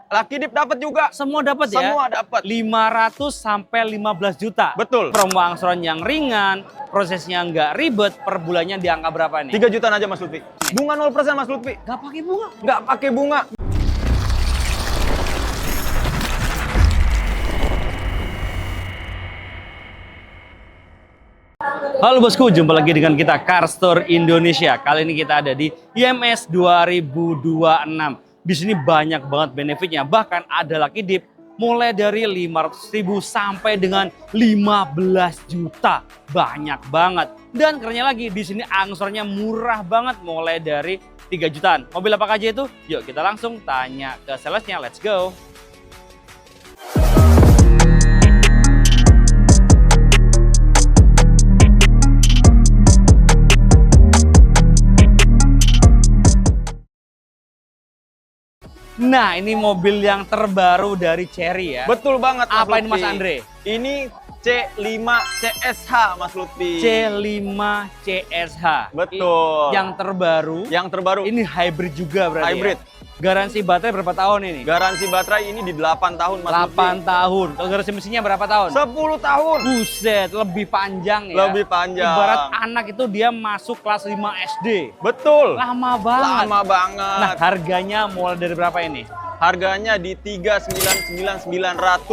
Lucky Dip dapat juga. Semua dapat ya? Semua dapat. 500 sampai 15 juta. Betul. Promo angsuran yang ringan, prosesnya nggak ribet, per bulannya di angka berapa nih? 3 jutaan aja Mas Lutfi. Bunga 0% Mas Lutfi. Nggak pakai bunga. Nggak pakai bunga. Halo bosku, jumpa lagi dengan kita Car Store Indonesia. Kali ini kita ada di IMS 2026. Di sini banyak banget benefitnya, bahkan ada Lucky Dip mulai dari 500.000 sampai dengan 15 juta. Banyak banget. Dan kerennya lagi, di sini angsurannya murah banget, mulai dari 3 jutaan. Mobil apa aja itu? Yuk kita langsung tanya ke salesnya, let's go. Nah, ini mobil yang terbaru dari Chery ya. Betul banget Mas Apa ini Mas Lutfi. Andre? Ini C5 CSH Mas Lutfi. C5 CSH. Betul. Yang terbaru. Yang terbaru. Ini hybrid juga berarti. Hybrid. Ya? Garansi baterai berapa tahun ini? Garansi baterai ini di 8 tahun Mas 8 Lutfi. tahun. Kalau garansi mesinnya berapa tahun? 10 tahun. Buset, lebih panjang ya. Lebih panjang. Ibarat anak itu dia masuk kelas 5 SD. Betul. Lama banget. Lama banget. Nah, harganya mulai dari berapa ini? Harganya di 399.900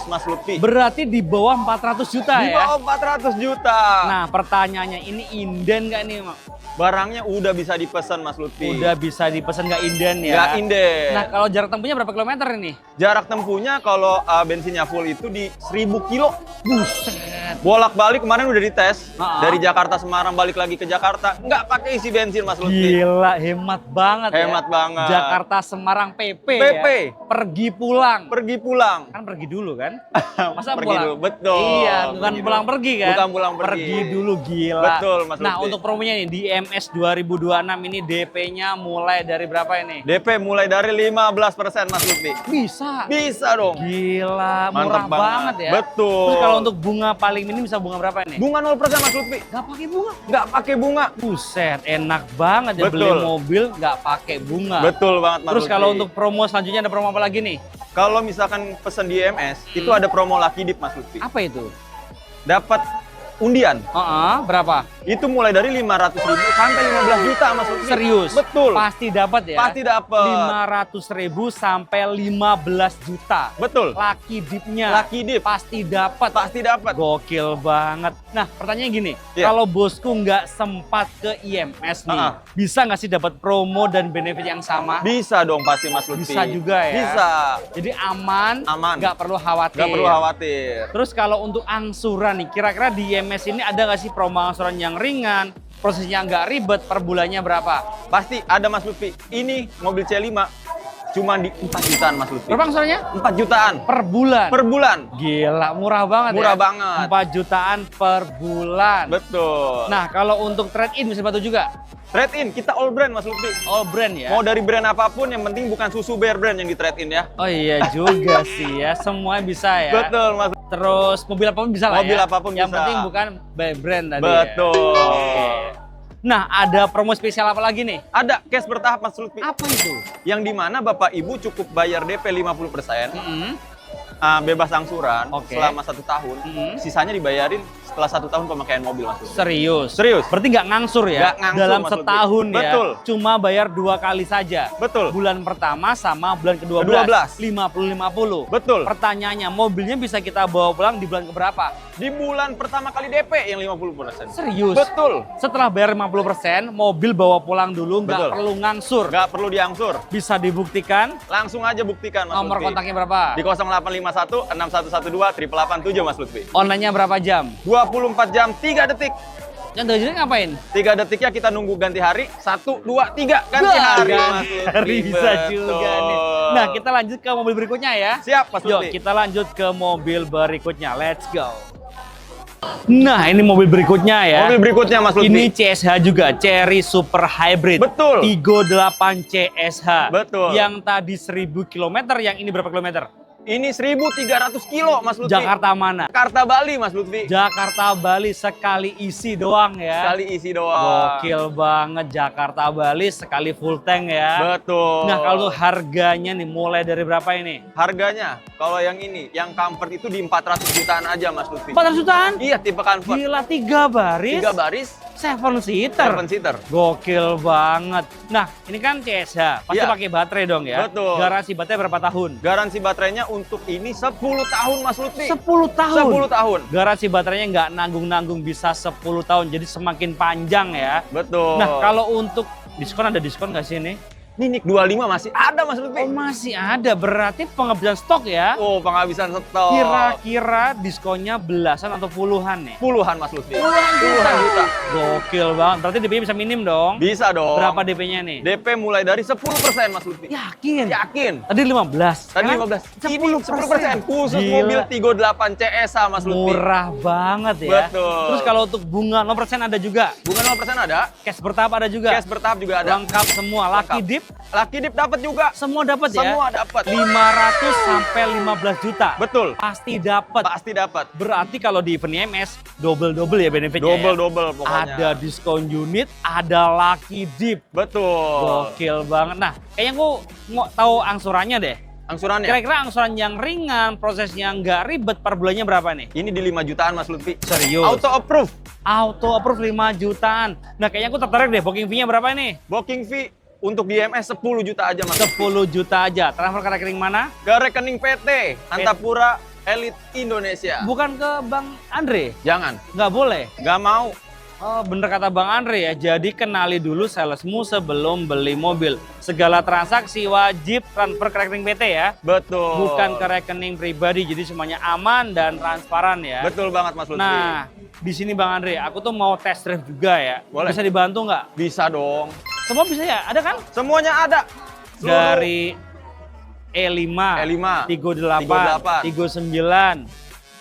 Mas Lutfi. Berarti di bawah 400 juta Di ya? bawah 400 juta. Nah, pertanyaannya ini inden nggak nih, Mak? Barangnya udah bisa dipesan Mas Lutfi. Udah bisa dipesan nggak inden ya? Nggak inden. Nah, kalau jarak tempuhnya berapa kilometer ini? Jarak tempuhnya kalau bensinnya full itu di 1000 kilo. Buset. Bolak-balik kemarin udah dites. Ha-ha. Dari Jakarta Semarang balik lagi ke Jakarta. Nggak pakai isi bensin Mas Lutfi. Gila, hemat banget ya. Hemat banget. Jakarta Semarang PP PP. ya? Pergi pulang. Pergi pulang. Kan pergi dulu kan? Masa Pergi pulang? dulu, betul. Iya, bukan Pergi pulang dulu. pergi kan? Bukan pulang pergi. Pergi dulu, gila. Betul, Mas Nah, Lutfi. untuk promonya nih di MS 2026 ini DP-nya mulai dari berapa ini? DP mulai dari 15% Mas Lutfi. Bisa. Bisa dong. Gila, Mantap murah banget ya. Betul. Terus kalau untuk bunga paling minim bisa bunga berapa ini? Bunga 0% Mas Lutfi. Nggak pakai bunga. Nggak pakai bunga. Buset, enak banget ya beli Betul. mobil nggak pakai bunga. Betul banget Mas Terus Lutfi. kalau untuk promo selanjutnya ada promo apa lagi nih? Kalau misalkan pesen di EMS, itu ada promo Lucky Dip Mas Lutfi. Apa itu? Dapat undian. Berapa? Itu mulai dari 500.000 sampai 15 juta Mas Lutfi. Serius? Betul. Pasti dapat ya? Pasti dapat. 500.000 sampai 15 juta. Betul. Lucky Dip-nya. Lucky Dip. Pasti dapat. Pasti dapat. Gokil banget. Nah, pertanyaannya gini, Iya. kalau bosku nggak sempat ke IMS nih, bisa nggak sih dapat promo dan benefit yang sama? Bisa dong pasti Mas Lutfi. Bisa juga ya? Bisa. Jadi aman, Aman. nggak perlu khawatir. Nggak perlu khawatir. Terus kalau untuk angsuran nih, kira-kira di IMS ini ada nggak sih promo angsuran yang ringan, prosesnya nggak ribet, per bulannya berapa? Pasti ada Mas Lutfi. Ini mobil C5 cuma di 4 jutaan Mas Lutfi. Berapa angsurannya? 4 jutaan Per bulan. per bulan. Gila, murah banget Murah ya? banget. 4 jutaan per bulan. Betul. Nah, kalau untuk trade-in bisa bantu juga? Trade in kita all brand Mas Lutfi. All brand ya? Mau dari brand apapun yang penting bukan susu Bear Brand yang di trade in ya. Oh iya juga sih ya, semua bisa ya? Betul Mas. Terus mobil apapun bisa lah Mobil ya? apapun yang bisa. penting bukan by brand tadi Betul. ya? Oke. Nah, ada promo spesial apa lagi nih? Ada cash bertahap Mas Lutfi. Apa itu? Yang dimana Bapak Ibu cukup bayar DP 50%, bebas angsuran Oke. selama 1 tahun, sisanya dibayarin setelah 1 tahun pemakaian mobil Mas Lutfi. Serius? Serius. Berarti nggak ngangsur ya? Nggak ngangsur, Dalam Mas Lutfi. setahun ya? Betul. Cuma bayar 2 kali saja? Betul. Bulan pertama sama bulan ke-12? Ke-12. 50-50? Betul. Pertanyaannya, mobilnya bisa kita bawa pulang di bulan keberapa? Di bulan pertama kali DP yang 50%. Serius? Betul. Setelah bayar 50%, mobil bawa pulang dulu, nggak Betul. perlu ngangsur? Nggak perlu diangsur. Bisa dibuktikan? Langsung aja buktikan Mas Nomor Lutfi. kontaknya berapa? Di 0851 6112 887 Mas Lutfi. Online-nya berapa jam? 24 jam 3 detik. Yang dari ngapain? 3 detiknya kita nunggu ganti hari. 1, 2, 3 ganti hari Mas Lutfi. Hari bisa Betul. juga nih. Nah, kita lanjut ke mobil berikutnya ya. Siap Mas Yuk, Lutfi. kita lanjut ke mobil berikutnya. Let's go. Nah, ini mobil berikutnya ya. Mobil berikutnya Mas Lutfi. Ini CSH juga, Chery Super Hybrid. Betul. Tigo 8 CSH. Betul. Yang tadi 1000 km, yang ini berapa kilometer? Ini 1.300 kilo, Mas Lutfi. Jakarta mana? Jakarta Bali, Mas Lutfi. Jakarta Bali sekali isi doang ya. Sekali isi doang. Gokil banget Jakarta Bali sekali full tank ya. Betul. Nah kalau harganya nih mulai dari berapa ini? Harganya, kalau yang ini, yang comfort itu di 400 jutaan aja, Mas Lutfi. 400 jutaan? Iya, tipe comfort. Gila 3 baris. 3 baris, 7 seater. 7 seater. Gokil banget. Nah ini kan CSH, pasti Iya. pakai baterai dong ya. Betul. Garansi baterai berapa tahun? Garansi baterainya untuk ini 10 tahun, Mas Lutfi. 10 tahun. 10 tahun. Garansi baterainya nggak nanggung-nanggung, bisa 10 tahun, jadi semakin panjang ya. Betul. Nah kalau untuk diskon, ada diskon nggak sih ini? Ninik 25 masih ada, Mas Lutfi. Oh masih ada, berarti penghabisan stok ya? Oh, penghabisan stok. Kira-kira diskonnya belasan atau puluhan nih? Puluhan, Mas Lutfi. Puluhan juta. Gokil banget, berarti DP-nya bisa minim dong? Bisa dong. Berapa DP-nya nih? DP mulai dari 10%, Mas Lutfi. Yakin? Yakin. Tadi 15? Tadi Sekarang 15. Ini 10%. 10%. Khusus Gila. mobil Tigo 8 CSA, Mas Lutfi. Murah banget ya. Betul. Terus kalau untuk bunga 0% ada juga? Bunga 0% ada. Cash bertahap ada juga? Cash bertahap juga ada. Lengkap semua. Lucky Lengkap. dip Lucky dip dapat juga. semua dapat ya? Semua dapat. 500 sampai 15 juta. Betul. Pasti dapat. Pasti dapat. Berarti kalau di event IMS double ya benefitnya. Double ya? pokoknya. Ada diskon unit, ada lucky dip. Betul. Gokil banget. Nah, kayaknya gue mau tahu angsurannya deh. Angsurannya. Kira-kira angsuran yang ringan, prosesnya nggak ribet, per bulannya berapa nih? Ini di 5 jutaan, Mas Lutfi. Serius? Auto approve. Auto approve 5 jutaan. Nah, kayaknya aku tertarik deh. Booking fee-nya berapa nih? Booking fee untuk di MS 10 juta aja, Mas. 10 juta aja. Transfer ke rekening mana? Ke rekening PT Antapura Elite Indonesia. Bukan ke Bang Andre? Jangan. Nggak boleh? Nggak mau. Oh, bener kata Bang Andre ya. Jadi kenali dulu salesmu sebelum beli mobil. Segala transaksi wajib transfer ke rekening PT ya. Betul. Bukan ke rekening pribadi. Jadi semuanya aman dan transparan ya. Betul banget, Mas Lutfi. Nah, di sini Bang Andre, aku tuh mau test drive juga ya. Boleh. Bisa dibantu nggak? Bisa dong. Semua bisa ya? Ada kan? Semuanya ada. Seluruh Dari E5, E5, Tigo Tigo 8, Tigo 9,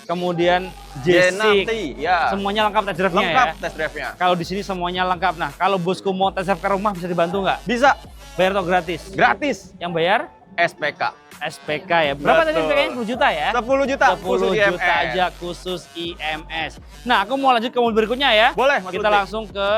kemudian J6, J6, ya. semuanya lengkap test drive-nya Lengkap ya. test drive-nya. Kalau di sini semuanya lengkap. Nah, kalau bosku mau test drive ke rumah bisa dibantu nggak? Bisa. Bayar atau gratis? Gratis. Yang bayar? SPK. SPK ya. Berapa tadi Betul. SPK-nya? 10 juta ya? 10 juta. 10 khusus juta IMS. aja khusus IMS. Nah, aku mau lanjut ke mobil berikutnya ya. Boleh, Mas Kita Lutfi. langsung ke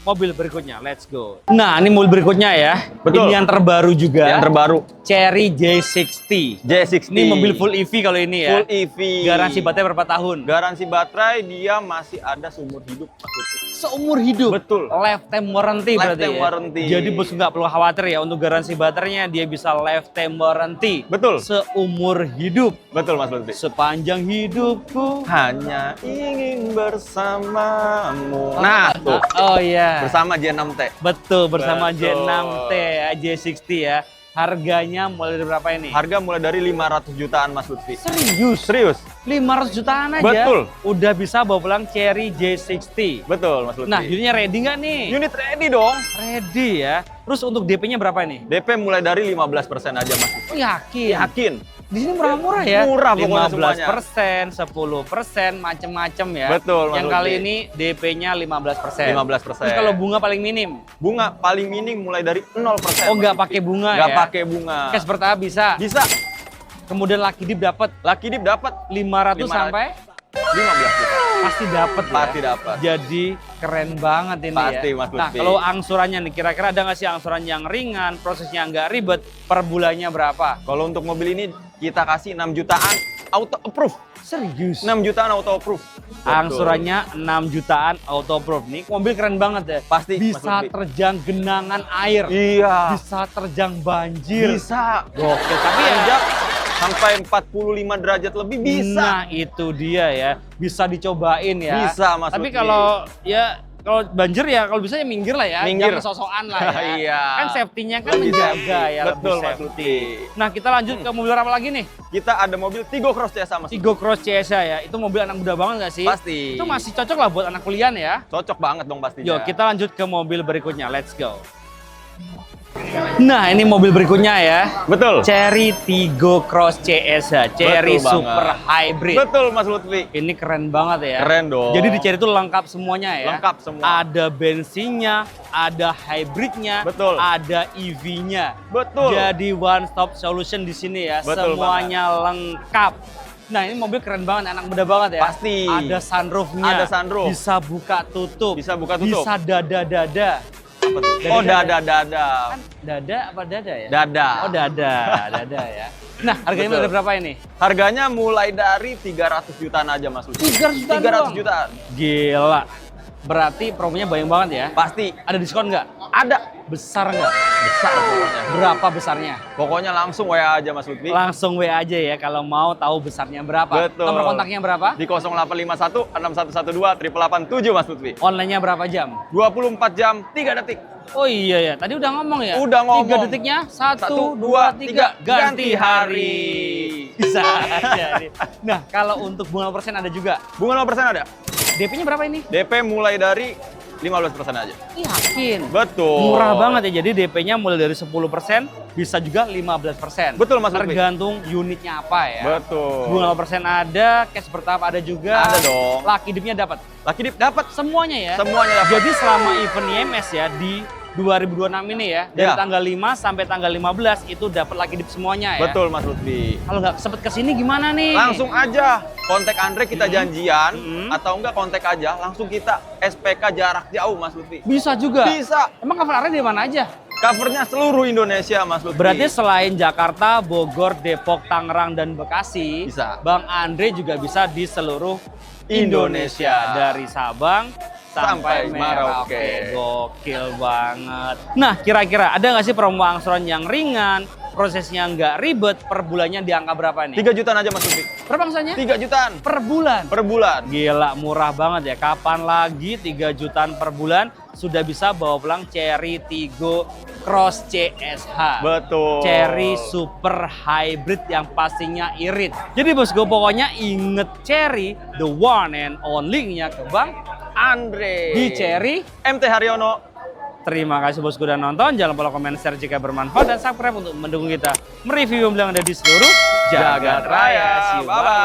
mobil berikutnya. Let's go. Nah, ini mobil berikutnya ya. Betul. Ini yang terbaru juga. Yang terbaru. Cherry J60. J60. Ini mobil full EV kalau ini ya. Full EV. Garansi baterai berapa tahun? Garansi baterai dia masih ada seumur hidup, Mas Lutfi. Seumur hidup. Betul. Lifetime warranty berarti Lifetime ya. warranty. Jadi bos nggak perlu khawatir ya untuk garansi baterainya, dia bisa lifetime warranty. Betul. Seumur hidup. Betul, Mas Lutfi. Sepanjang hidupku. Hanya ingin bersamamu. Nah, tuh. Oh iya. Bersama J6T. Betul, bersama Betul. J6T ya, J60 ya. Harganya mulai dari berapa ini? Harga mulai dari 500 jutaan, Mas Lutfi. Serius? Serius? 500 jutaan aja. Betul. Udah bisa bawa pulang Cherry J60. Betul, Mas Lutfi. Nah, unitnya ready nggak nih? Unit ready dong. Ready ya. Terus untuk DP-nya berapa nih? DP mulai dari 15% aja, Mas Lutfi. Oh, yakin? Yakin? Di sini murah-murah ya. Murah pokoknya semuanya. 15%, 10%, macem-macem ya. Betul, Mas Yang kali Lutfi. ini DP-nya 15%. 15%. Terus kalau bunga paling minim? Bunga paling minim mulai dari 0%. Oh, nggak Mas Lutfi. pakai bunga Nggak ya? pakai bunga. Cash bertahap bisa. Bisa. Kemudian Lucky Dip dapat Lucky Dip dapat 500 sampai 15 juta. pasti dapat ya. Pasti dapat. Jadi keren banget ini Pasti, ya. Mas Nah, Lutfi. kalau angsurannya nih kira-kira ada nggak sih angsuran yang ringan, prosesnya nggak ribet, per bulannya berapa? Kalau untuk mobil ini kita kasih 6 jutaan auto approve. Serius? 6 jutaan auto approve. Betul. Angsurannya 6 jutaan auto approve nih. Mobil keren banget ya. Pasti, Mas Bisa Lutfi. terjang genangan air. Iya. Bisa terjang banjir. Bisa. Gokil. Tapi ya Sejak sampai 45 derajat lebih bisa. Nah, itu dia ya. Bisa dicobain ya. Bisa, Mas Tapi Lutfi. kalau ya kalau banjir ya kalau bisa ya minggir lah ya. Minggir. Jangan sosokan lah ya. Iya. Kan safety-nya kan Lebih menjaga safety. ya. Betul, lebih Mas safety. Lutfi. Nah, kita lanjut ke mobil apa lagi nih? Kita ada mobil Tigo Cross CSA, Mas. Tigo Cross CSA ya. Itu mobil anak muda banget nggak sih? Pasti. Itu masih cocok lah buat anak kuliah ya. Cocok banget dong pastinya. Yuk, kita lanjut ke mobil berikutnya. Let's go. Nah, ini mobil berikutnya ya. Betul. Cherry Tiggo Cross CSH, Cherry Betul Super banget. Hybrid. Betul Mas Lutfi. Ini keren banget ya. Keren dong. Jadi di Cherry itu lengkap semuanya ya. Lengkap semua. Ada bensinnya, ada hybridnya, Betul. ada EV-nya. Betul. Jadi one stop solution di sini ya. Betul Semuanya lengkap. Nah, ini mobil keren banget, anak muda banget ya. Pasti. Ada sunroofnya. Ada sunroof. Bisa buka tutup. Bisa buka tutup. Bisa dada-dada. Apa tuh? Dada- Oh, dada. dada. Kan dada apa dada ya? Dada. Oh, dada. Dada ya. Nah, harganya Betul. mulai berapa ini? Harganya mulai dari 300 jutaan aja Mas Lutfi. 300 jutaan 300 doang? jutaan. Gila. Berarti promonya banyak banget ya. Pasti. Ada diskon nggak? Ada. Besar nggak? Besar pokoknya. Berapa besarnya? Pokoknya langsung WA aja Mas Lutfi. Langsung WA aja ya kalau mau tahu besarnya berapa. Betul. Nomor kontaknya berapa? Di 0851 6112 887 Mas Lutfi. Online-nya berapa jam? 24 jam 3 detik. Oh iya ya, tadi udah ngomong ya? Udah ngomong. 3 detiknya, 1, 2, 3, ganti hari. Bisa aja nih. Nah, kalau untuk bunga persen ada juga. Bunga 0% ada. DP-nya berapa ini? DP mulai dari 15% aja. Yakin. Betul. Murah banget ya, jadi DP-nya mulai dari 10%, bisa juga 15%. Betul, Mas Lutfi. Tergantung unitnya apa ya. Betul. Bunga 0% ada, cash bertahap ada juga. Ada dong. Lucky dip-nya dapat. Lucky Dip dapat. Semuanya ya. Semuanya dapat. Jadi selama event IMS ya di 2026 ini ya, dari Ya. tanggal 5 sampai tanggal 15 itu dapat Lucky dip semuanya ya. Betul Mas Lutfi. Kalau nggak sempet kesini gimana nih? Langsung aja kontak Andre kita janjian atau enggak kontak aja langsung kita SPK jarak jauh Mas Lutfi. Bisa juga. Bisa. Emang cover area di mana aja? Covernya seluruh Indonesia Mas Lutfi. Berarti selain Jakarta, Bogor, Depok, Tangerang, dan Bekasi, Bisa. Bang Andre juga bisa di seluruh Indonesia. Indonesia. Dari Sabang sampai Sampai Merauke. Merauke. Gokil banget. Nah, kira-kira ada nggak sih promo angsuran yang ringan, prosesnya nggak ribet, per bulannya di angka berapa nih? 3 jutaan aja Mas Lutfi. Berapa angsurannya? 3 jutaan Per bulan. per bulan. Gila, murah banget ya. Kapan lagi 3 jutaan per bulan sudah bisa bawa pulang Cherry Tiggo Cross CSH. Betul. Cherry Super Hybrid yang pastinya irit. Jadi bosku, pokoknya inget Cherry, the one and only-nya ke Bang Andre. di Cherry. MT Haryono. Terima kasih bosku udah nonton. Jangan lupa komen, share jika bermanfaat, dan subscribe untuk mendukung kita mereview mobil yang ada di seluruh Jagat Raya. See you, Bye-bye.